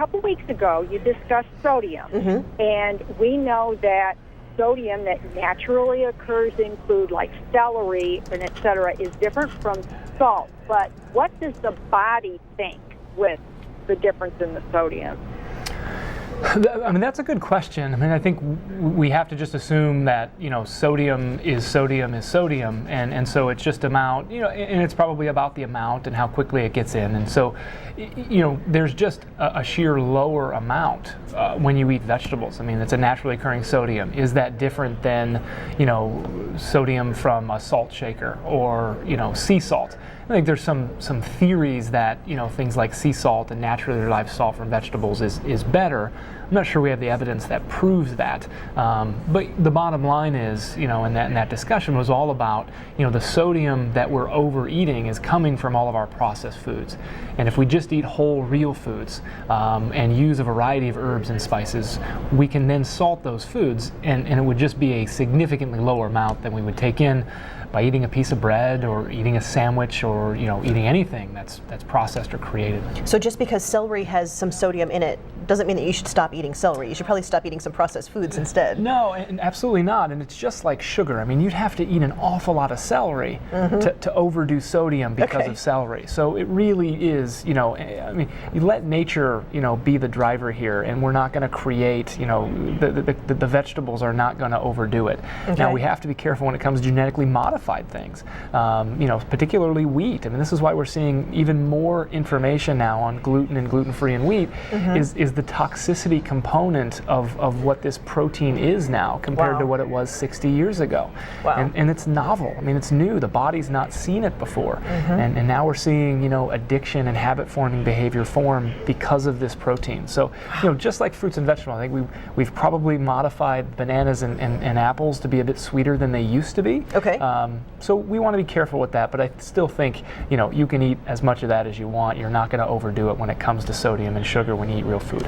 couple weeks ago, you discussed sodium, and we know that sodium that naturally occurs in food like celery and et cetera is different from salt. But what does the body think with the difference in the sodium? I mean, that's a good question. I mean, I think we have to just assume that, sodium is sodium is sodium, and so it's just amount, and it's probably about the amount and how quickly it gets in. And so, there's just a sheer lower amount when you eat vegetables. I mean, it's a naturally occurring sodium. Is that different than, sodium from a salt shaker or, sea salt? I think there's some theories that things like sea salt and naturally derived salt from vegetables is better. I'm not sure we have the evidence that proves that, but the bottom line is, in that discussion was all about the sodium that we're overeating is coming from all of our processed foods, and if we just eat whole real foods and use a variety of herbs and spices, we can then salt those foods, and it would just be a significantly lower amount than we would take in by eating a piece of bread or eating a sandwich or eating anything that's processed or created. So just because celery has some sodium in it doesn't mean that you should stop eating celery. You should probably stop eating some processed foods instead. No, and absolutely not. And it's just like sugar. I mean, you'd have to eat an awful lot of celery to overdo sodium because of celery. So it really is, I mean, you let nature, be the driver here, and we're not going to create, the vegetables are not going to overdo it. Okay. Now, we have to be careful when it comes to genetically modified things, particularly wheat. I mean, this is why we're seeing even more information now on gluten and gluten-free and wheat, is the toxicity component of what this protein is now compared to what it was 60 years ago. Wow. And it's novel. I mean, it's new. The body's not seen it before. And now we're seeing, addiction and habit-forming behavior form because of this protein. So, just like fruits and vegetables, I think we've probably modified bananas and apples to be a bit sweeter than they used to be. Okay. So we want to be careful with that, but I still think, you can eat as much of that as you want. You're not going to overdo it when it comes to sodium and sugar when you eat real food.